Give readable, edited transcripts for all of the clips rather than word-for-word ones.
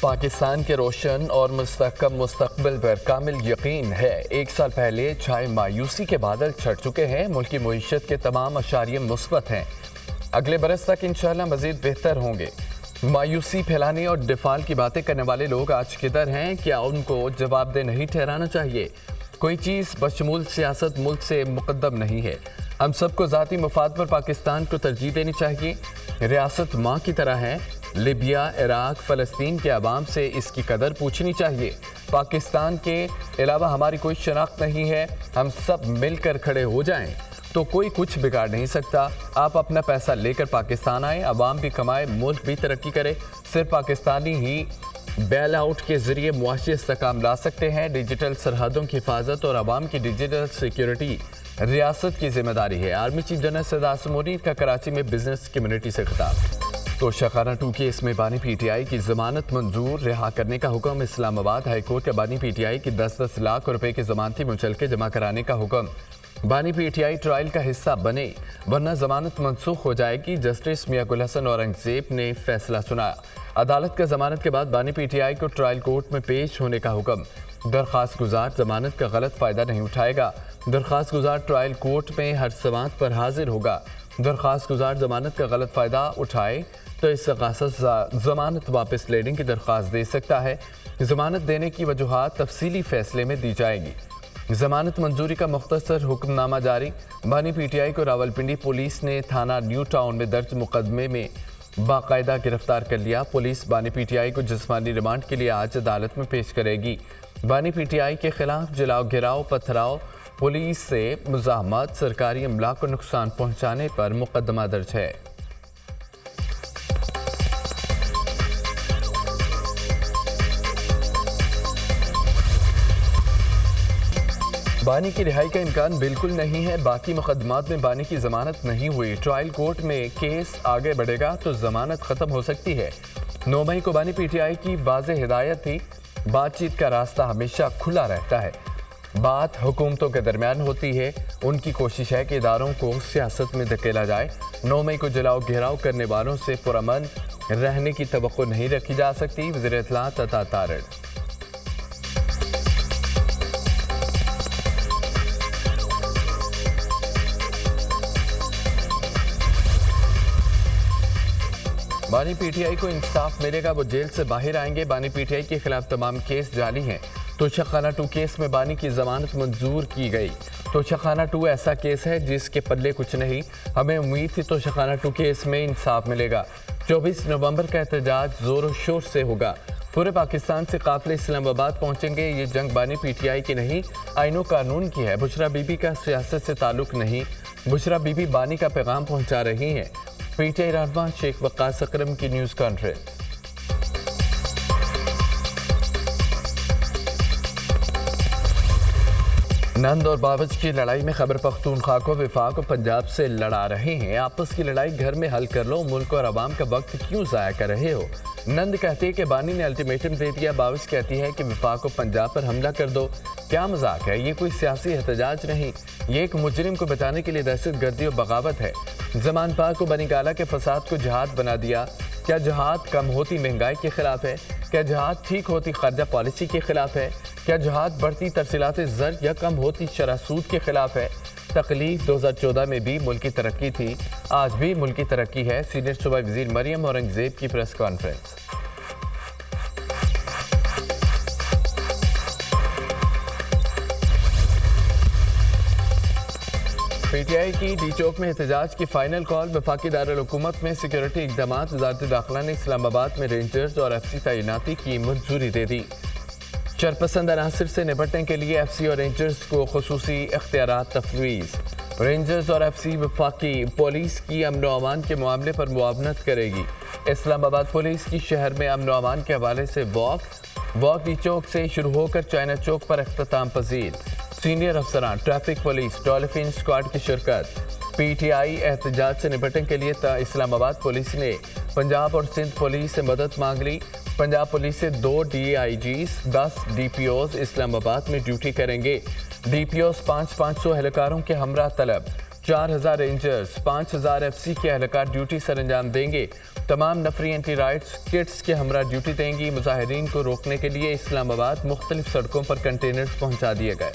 پاکستان کے روشن اور مستحکم مستقبل پر کامل یقین ہے۔ ایک سال پہلے چھائے مایوسی کے بادل چھٹ چکے ہیں۔ ملکی معیشت کے تمام اشاریے مثبت ہیں۔ اگلے برس تک انشاءاللہ مزید بہتر ہوں گے۔ مایوسی پھیلانے اور ڈفال کی باتیں کرنے والے لوگ آج کدھر ہیں؟ کیا ان کو جواب دہ نہیں ٹھہرانا چاہیے؟ کوئی چیز بشمول سیاست ملک سے مقدم نہیں ہے۔ ہم سب کو ذاتی مفاد پر پاکستان کو ترجیح دینی چاہیے۔ ریاست ماں کی طرح ہے۔ لیبیا، عراق، فلسطین کے عوام سے اس کی قدر پوچھنی چاہیے۔ پاکستان کے علاوہ ہماری کوئی شناخت نہیں ہے۔ ہم سب مل کر کھڑے ہو جائیں تو کوئی کچھ بگاڑ نہیں سکتا۔ آپ اپنا پیسہ لے کر پاکستان آئیں، عوام بھی کمائے، ملک بھی ترقی کرے۔ صرف پاکستانی ہی بیل آؤٹ کے ذریعے معاشی استحکام لا سکتے ہیں۔ ڈیجیٹل سرحدوں کی حفاظت اور عوام کی ڈیجیٹل سیکیورٹی ریاست کی ذمہ داری ہے۔ Army chief general Syed Asim Munir کا کراچی میں بزنس کمیونٹی سے خطاب۔ توشہ 2 کیس میں بانی پی ٹی آئی کی ضمانت منظور، رہا کرنے کا حکم۔ اسلام آباد ہائی کورٹ کا بانی پی ٹی آئی کی 10 لاکھ روپے کی ضمانتی منچلکے جمع کرانے کا حکم۔ بانی پی ٹی آئی ٹرائل کا حصہ بنے ورنہ ضمانت منسوخ ہو جائے گی۔ جسٹس میاں گل حسن اورنگزیب نے فیصلہ سنایا۔ عدالت کا ضمانت کے بعد بانی پی ٹی آئی کو ٹرائل کورٹ میں پیش ہونے کا حکم۔ درخواست گزار ضمانت کا غلط فائدہ نہیں اٹھائے گا۔ درخواست گزار ٹرائل کورٹ میں ہر سماعت پر حاضر ہوگا۔ درخواست گزار ضمانت کا غلط فائدہ اٹھائے تو اس ضمانت واپس لینے کی درخواست دے سکتا ہے۔ ضمانت دینے کی وجوہات تفصیلی فیصلے میں دی جائے گی۔ ضمانت منظوری کا مختصر حکم نامہ جاری۔ بانی پی ٹی آئی کو راولپنڈی پولیس نے تھانہ نیو ٹاؤن میں درج مقدمے میں باقاعدہ گرفتار کر لیا۔ پولیس بانی پی ٹی آئی کو جسمانی ریمانڈ کے لیے آج عدالت میں پیش کرے گی۔ بانی پی ٹی آئی کے خلاف جلاؤ گراؤ، پتھراؤ، پولیس سے مزاحمت، سرکاری املاک کو نقصان پہنچانے پر مقدمہ درج ہے۔ بانی کی رہائی کا امکان بالکل نہیں ہے۔ باقی مقدمات میں بانی کی ضمانت نہیں ہوئی۔ ٹرائل کورٹ میں کیس آگے بڑھے گا تو ضمانت ختم ہو سکتی ہے۔ 9 مئی کو بانی پی ٹی آئی کی واضح ہدایت تھی، بات چیت کا راستہ ہمیشہ کھلا رہتا ہے۔ بات حکومتوں کے درمیان ہوتی ہے۔ ان کی کوشش ہے کہ اداروں کو سیاست میں دھکیلا جائے۔ 9 مئی کو جلاؤ گھیراؤ کرنے والوں سے پرامن رہنے کی توقع نہیں رکھی جا سکتی۔ وزیر اطلاعات عطا تارڑ۔ بانی پی ٹی آئی کو انصاف ملے گا، وہ جیل سے باہر آئیں گے۔ بانی پی ٹی آئی کے خلاف تمام کیس جعلی ہیں۔ توشہ 2 کیس میں بانی کی ضمانت منظور کی گئی۔ توشہ 2 ایسا کیس ہے جس کے پلے کچھ نہیں۔ ہمیں امید تھی توشہ 2 کیس میں انصاف ملے گا۔ 24 نومبر کا احتجاج زور و شور سے ہوگا۔ پورے پاکستان سے قافلے اسلام آباد پہنچیں گے۔ یہ جنگ بانی پی ٹی آئی کی نہیں، آئین و قانون کی ہے۔ بشرا بی بی کا سیاست سے تعلق نہیں۔ بشرا بی بی بانی کا پیغام پہنچا رہی ہیں۔ پی ٹی آئی رہنما شیخ وقاص اکرم کی نیوز کانفرنس۔ نند اور باوچ کی لڑائی میں خیبر پختونخوا کو وفاق اور پنجاب سے لڑا رہے ہیں۔ آپس کی لڑائی گھر میں حل کر لو، ملک اور عوام کا وقت کیوں ضائع کر رہے ہو؟ نند کہتی ہے کہ بانی نے الٹیمیٹم دے دیا، باوچ کہتی ہے کہ وفاق اور پنجاب پر حملہ کر دو۔ کیا مذاق ہے؟ یہ کوئی سیاسی احتجاج نہیں، یہ ایک مجرم کو بچانے کے لیے دہشت گردی اور بغاوت ہے۔ زمان پاک کو بنی گالہ کے فساد کو جہاد بنا دیا۔ کیا جہاد کم ہوتی مہنگائی کے خلاف ہے؟ کیا جہاد ٹھیک ہوتی خارجہ پالیسی کے خلاف ہے؟ کیا جہاد بڑھتی ترسیلات زر یا کم ہوتی شرح سود کے خلاف ہے؟ تکلیف 2014 میں بھی ملکی ترقی تھی، آج بھی ملکی ترقی ہے۔ سینئر صوبائی وزیر مریم اورنگزیب کی press conference. P T I کی ڈی چوک میں احتجاج کی فائنل کال۔ وفاقی دارالحکومت میں سیکیورٹی اقدامات۔ وزارت داخلہ نے اسلام آباد میں رینجرز اور ایف سی تعیناتی کی منظوری دے دی۔ شرپسند عناصر سے نپٹنے کے لیے ایف سی اور رینجرز کو خصوصی اختیارات تفویض۔ رینجرز اور ایف سی وفاقی پولیس کی امن و امان کے معاملے پر معاونت کرے گی۔ اسلام آباد پولیس کی شہر میں امن و امان کے حوالے سے واک ڈی چوک سے شروع ہو کر چائنا چوک پر اختتام پذیر۔ سینئر افسران، ٹریفک پولیس، ڈولفن اسکواڈ کی شرکت۔ پی ٹی آئی احتجاج سے نپٹنے کے لیے اسلام آباد پولیس نے پنجاب اور سندھ پولیس سے مدد مانگ لی۔ پنجاب پولیس سے 2 D I Gs, 10 D P Os Islamabad میں ڈیوٹی کریں گے۔ ڈی پی اوز 500 اہلکاروں کے ہمراہ طلب۔ 4000 رینجرز 5000 FC کے اہلکار ڈیوٹی سر انجام دیں گے۔ تمام نفری اینٹی رائٹس کٹس کے ہمراہ ڈیوٹی دیں گی۔ مظاہرین کو روکنے کے لیے اسلام آباد مختلف سڑکوں پر کنٹینرز پہنچا دیے گئے۔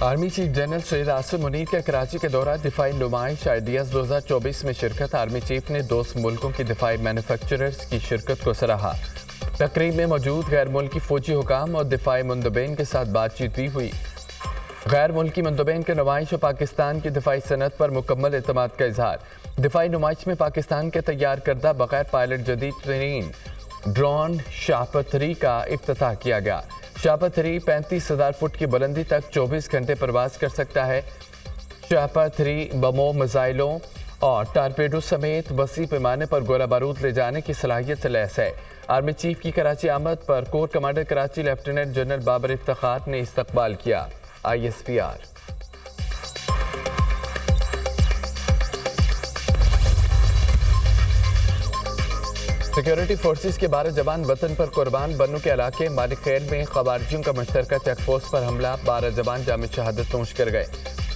Army chief general Syed Asim Munir کا کراچی کے دورہ دفاعی نمائش آئیڈیاز 2024 میں شرکت۔ آرمی چیف نے دوست ملکوں کی دفاعی مینوفیکچررز کی شرکت کو سراہا۔ تقریب میں موجود غیر ملکی فوجی حکام اور دفاعی مندوبین کے ساتھ بات چیت بھی ہوئی۔ غیر ملکی مندوبین کے نمائش اور پاکستان کی دفاعی صنعت پر مکمل اعتماد کا اظہار۔ دفاعی نمائش میں پاکستان کے تیار کردہ بغیر پائلٹ جدید ترین ڈرون شاہپر 3 کا افتتاح کیا گیا۔ شاہپر 3 35,000 فٹ کی بلندی تک 24 گھنٹے پرواز کر سکتا ہے۔ شاہپر 3 بموں، میزائلوں اور ٹارپیڈو سمیت وسیع پیمانے پر گولہ بارود لے جانے کی صلاحیت سے لیس ہے۔ آرمی چیف کی کراچی آمد پر corps commander Karachi lieutenant general Babar Iftikhar نے استقبال کیا۔ ISPR سیکیورٹی فورسز کے 12 جوان وطن پر قربان۔ بنو کے علاقے مالک خیل میں خوارجیوں کا مشترکہ چیک پوسٹ پر حملہ، 12 جوان جامع شہادت نوش کر گئے۔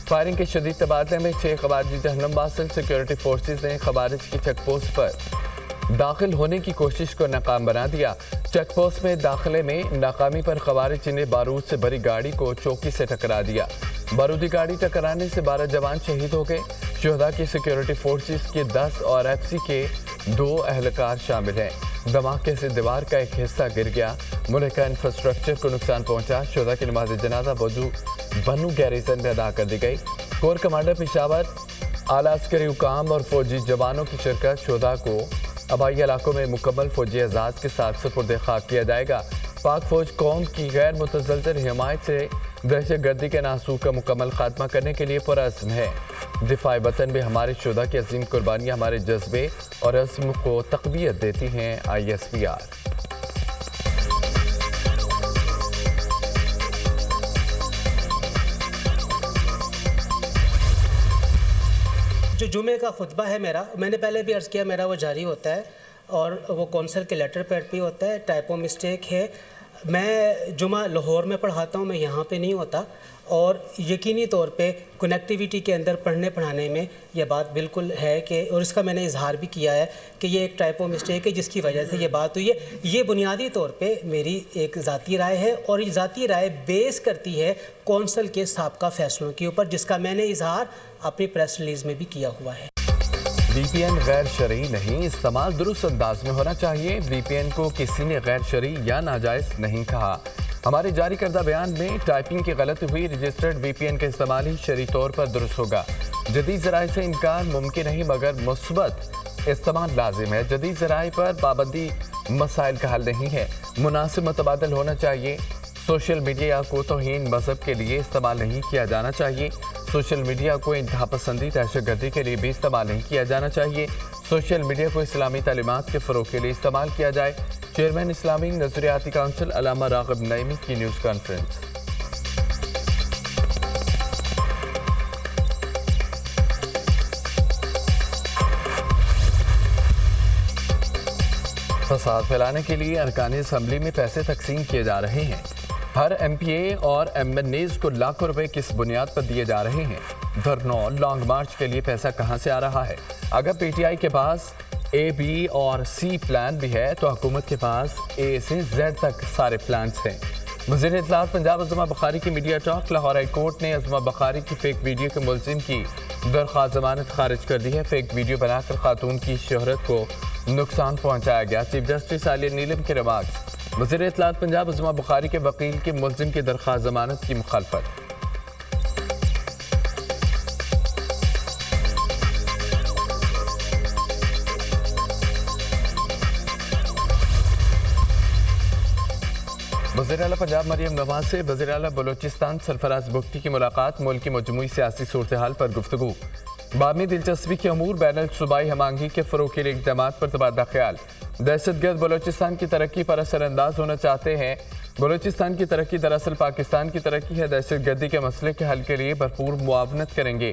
فائرنگ کے شدید تبادلے میں 6 خوارجی جہنم واصل۔ سیکیورٹی فورسز نے خوارج کی چیک پوسٹ پر داخل ہونے کی کوشش کو ناکام بنا دیا۔ چیک پوسٹ میں داخلے میں ناکامی پر خوارج نے بارود سے بھری گاڑی کو چوکی سے ٹکرا دیا۔ بارودی گاڑی ٹکرانے سے 12 جوان شہید ہو گئے۔ شہداء کی سیکیورٹی فورسز کے 10 اور FC کے 2 اہلکار شامل ہیں۔ دھماکے سے دیوار کا ایک حصہ گر گیا۔ ملک کا انفراسٹرکچر کو نقصان پہنچا۔ شہداء کی نماز جنازہ بنو گیریزن میں ادا کر دی گئی۔ کور کمانڈر پشاور، اعلیٰ عسکری حکام اور فوجی جوانوں کی شرکت۔ شہداء کو آبائی علاقوں میں مکمل فوجی اعزاز کے ساتھ سپرد خاک کیا جائے گا۔ پاک فوج قوم کی غیر متزلزل حمایت سے دہشت گردی کے ناسور کا مکمل خاتمہ کرنے کے لیے پرعزم ہے۔ دفاع وطن میں ہمارے شہداء کی عظیم قربانیاں ہمارے جذبے اور عزم کو تقویت دیتی ہیں۔ ISPR جو جمعے کا خطبہ ہے میرا، میں نے پہلے بھی عرض کیا، میرا وہ جاری ہوتا ہے اور وہ کونسل کے لیٹر پیڈ پہ ہوتا ہے۔ ٹائپو مسٹیک ہے۔ میں جمعہ لاہور میں پڑھاتا ہوں، میں یہاں پہ نہیں ہوتا، اور یقینی طور پہ کنیکٹیویٹی کے اندر پڑھنے پڑھانے میں یہ بات بالکل ہے کہ، اور اس کا میں نے اظہار بھی کیا ہے کہ یہ ایک ٹائپو مسٹیک ہے جس کی وجہ سے یہ بات ہوئی ہے۔ یہ بنیادی طور پہ میری ایک ذاتی رائے ہے، اور یہ ذاتی رائے بیس کرتی ہے کونسل کے سابقہ فیصلوں کے اوپر، جس کا میں نے اظہار اپنی پریس ریلیز میں بھی کیا ہوا ہے۔ VPN غیر شرعی نہیں، استعمال درست انداز میں ہونا چاہیے۔ VPN کو کسی نے غیر شرعی یا ناجائز نہیں کہا۔ ہمارے جاری کردہ بیان میں ٹائپنگ کی غلطی ہوئی۔ رجسٹرڈ VPN کا استعمال ہی شرعی طور پر درست ہوگا۔ جدید ذرائع سے انکار ممکن نہیں، مگر مثبت استعمال لازم ہے۔ جدید ذرائع پر پابندی مسائل کا حل نہیں ہے، مناسب متبادل ہونا چاہیے۔ سوشل میڈیا کو توہین مذہب کے لیے استعمال نہیں کیا جانا چاہیے۔ سوشل میڈیا کو انتہا پسندی، دہشت گردی کے لیے بھی استعمال نہیں کیا جانا چاہیے۔ سوشل میڈیا کو اسلامی تعلیمات کے فروغ کے لیے استعمال کیا جائے۔ چیئرمین اسلامی نظریاتی کونسل علامہ راغب نعیمی کی نیوز کانفرنس۔ فساد پھیلانے کے لیے ارکان اسمبلی میں پیسے تقسیم کیے جا رہے ہیں۔ ہر MPA اور MNAs کو لاکھوں روپے کس بنیاد پر دیے جا رہے ہیں؟ دھرنوں، لانگ مارچ کے لیے پیسہ کہاں سے آ رہا ہے؟ اگر PTI کے پاس A, B اور C پلان بھی ہے تو حکومت کے پاس A سے Z تک سارے پلانز ہیں۔ وزیر اطلاعات پنجاب عظمہ بخاری کی media talk. Lahore high court نے عظمہ بخاری کی فیک ویڈیو کے ملزم کی درخواست ضمانت خارج کر دی ہے۔ فیک ویڈیو بنا کر خاتون کی شہرت کو نقصان پہنچایا گیا۔ چیف جسٹس عالیہ نیلم کے ریمارکس۔ وزیر اطلاعات پنجاب عظمہ بخاری کے وکیل کے ملزم کی درخواست ضمانت کی مخالفت۔ وزیر اعلیٰ پنجاب مریم نواز سے وزیر اعلیٰ بلوچستان سرفراز بگٹی کی ملاقات۔ ملک کی مجموعی سیاسی صورتحال پر گفتگو۔ باہمی دلچسپی کے امور، بین الصوبائی ہم آہنگی کے فروغ کے لیے اقدامات پر تبادلہ خیال۔ دہشت گرد بلوچستان کی ترقی پر اثر انداز ہونا چاہتے ہیں۔ بلوچستان کی ترقی دراصل پاکستان کی ترقی ہے۔ دہشت گردی کے مسئلے کے حل کے لیے بھرپور معاونت کریں گے۔